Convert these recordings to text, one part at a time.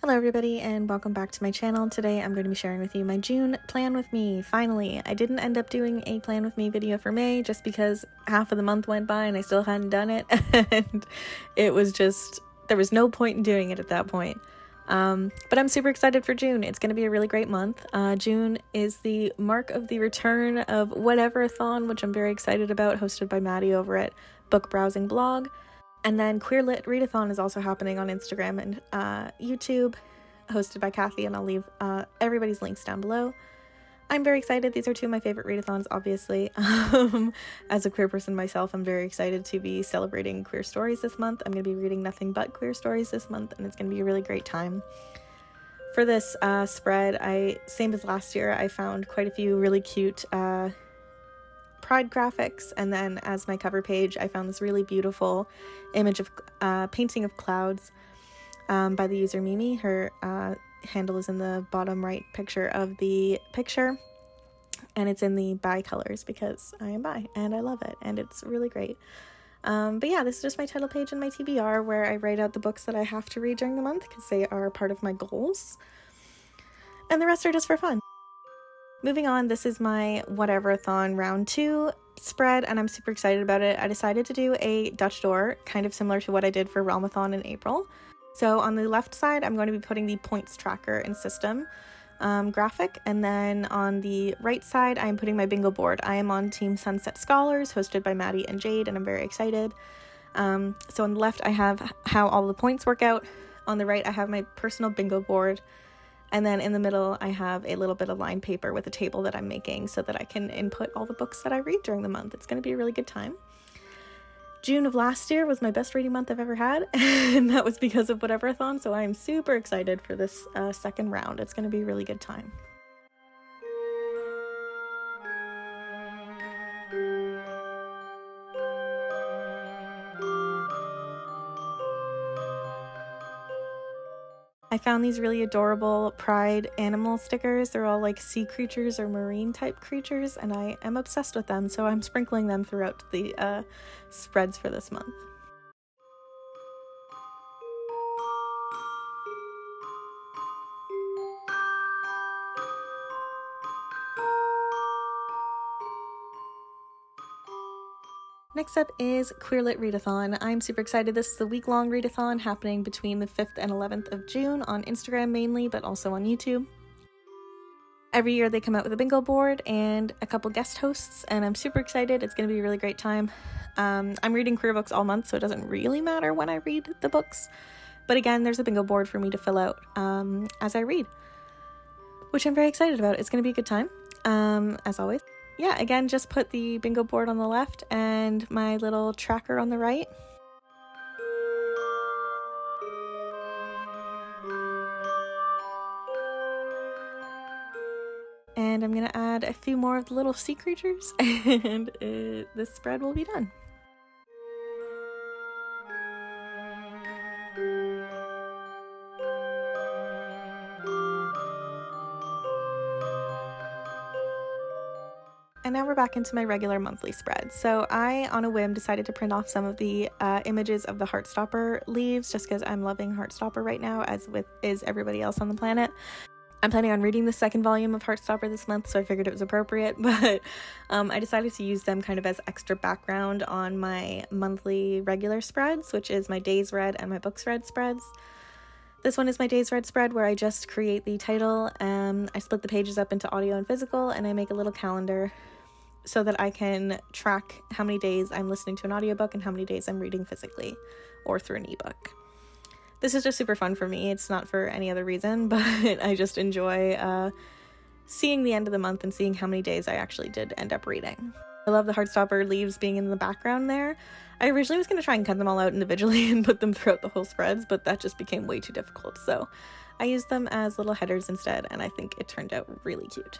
Hello everybody and welcome back to my channel. Today I'm going to be sharing with you my June plan with me. Finally, I didn't end up doing a plan with me video for May just because half of the month went by and I still hadn't done it, and it was just, there was no point in doing it at that point. But I'm super excited for June. It's going to be a really great month. June is the mark of the return of Whatever-a-thon, which I'm very excited about, hosted by Maddie over at Book Browsing Blog. And then Queer Lit Readathon is also happening on Instagram and YouTube, hosted by Kathy, and I'll leave everybody's links down below. I'm very excited. These are two of my favorite readathons, obviously. As a queer person myself, I'm very excited to be celebrating queer stories this month. I'm going to be reading nothing but queer stories this month, and it's going to be a really great time. For this spread, same as last year, I found quite a few really cute Pride graphics, and then as my cover page I found this really beautiful image of painting of clouds by the user Mimi. Her handle is in the bottom right picture of the picture, and it's in the bi colors because I am bi and I love it and it's really great. But yeah, this is just my title page and my TBR where I write out the books that I have to read during the month because they are part of my goals, and the rest are just for fun. Moving on, this is my Whatever-a-thon round 2 spread, and I'm super excited about it. I decided to do a Dutch door, kind of similar to what I did for Realmathon in April. So on the left side, I'm going to be putting the points tracker and system graphic, and then on the right side, I'm putting my bingo board. I am on Team Sunset Scholars, hosted by Maddie and Jade, and I'm very excited. So on the left, I have how all the points work out. On the right, I have my personal bingo board. And then in the middle, I have a little bit of lined paper with a table that I'm making so that I can input all the books that I read during the month. It's going to be a really good time. June of last year was my best reading month I've ever had, and that was because of Whatever-a-thon, so I am super excited for this second round. It's going to be a really good time. I found these really adorable Pride animal stickers. They're all like sea creatures or marine type creatures, and I am obsessed with them, so I'm sprinkling them throughout the spreads for this month. Next up is Queer Lit Readathon. I'm super excited. This is a week-long readathon happening between the 5th and 11th of June on Instagram mainly, but also on YouTube. Every year they come out with a bingo board and a couple guest hosts, and I'm super excited. It's going to be a really great time. I'm reading queer books all month, so it doesn't really matter when I read the books. But again, there's a bingo board for me to fill out as I read, which I'm very excited about. It's going to be a good time, as always. Yeah, again, just put the bingo board on the left and my little tracker on the right. And I'm going to add a few more of the little sea creatures, and this spread will be done. And now we're back into my regular monthly spread. So I, on a whim, decided to print off some of the images of the Heartstopper leaves, just because I'm loving Heartstopper right now, as is everybody else on the planet. I'm planning on reading the second volume of Heartstopper this month, so I figured it was appropriate, but I decided to use them kind of as extra background on my monthly regular spreads, which is my Days Read and my Books Read spreads. This one is my Days Read spread, where I just create the title, I split the pages up into audio and physical, and I make a little calendar so that I can track how many days I'm listening to an audiobook and how many days I'm reading physically or through an ebook. This is just super fun for me. It's not for any other reason, but I just enjoy seeing the end of the month and seeing how many days I actually did end up reading. I love the Heartstopper leaves being in the background there. I originally was going to try and cut them all out individually and put them throughout the whole spreads, but that just became way too difficult. So I used them as little headers instead, and I think it turned out really cute.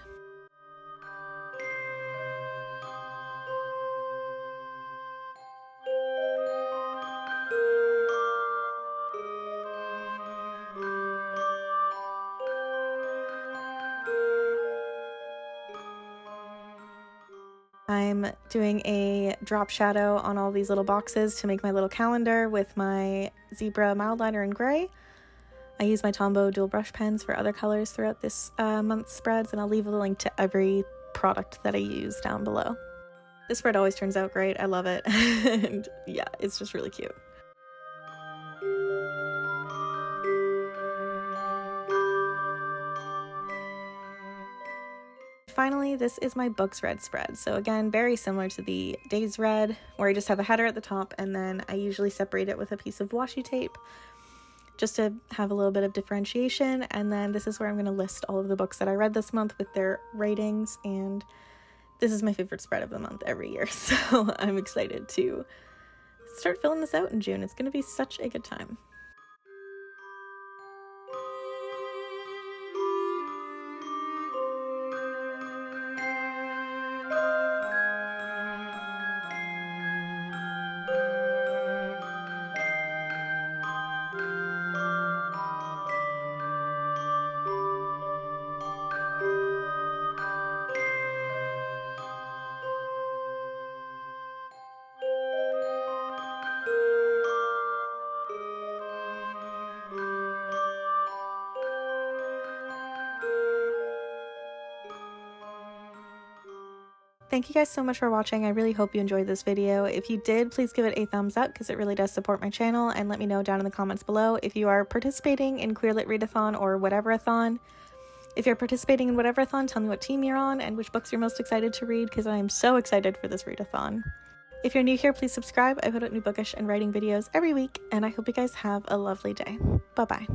I'm doing a drop shadow on all these little boxes to make my little calendar with my zebra mildliner in gray. I use my Tombow dual brush pens for other colors throughout this month's spreads, and I'll leave a link to every product that I use down below. This spread always turns out great. I love it. And yeah, it's just really cute. Finally, this is my books read spread. So again, very similar to the days read, where I just have a header at the top and then I usually separate it with a piece of washi tape just to have a little bit of differentiation. And then this is where I'm going to list all of the books that I read this month with their ratings, and this is my favorite spread of the month every year. So I'm excited to start filling this out in June. It's going to be such a good time. Thank you guys so much for watching. I really hope you enjoyed this video. If you did, please give it a thumbs up because it really does support my channel, and let me know down in the comments below if you are participating in Queer Lit Readathon or whatever-a-thon. If you're participating in whatever-a-thon, tell me what team you're on and which books you're most excited to read, because I am so excited for this readathon. If you're new here, please subscribe. I put out new bookish and writing videos every week, and I hope you guys have a lovely day. Bye-bye.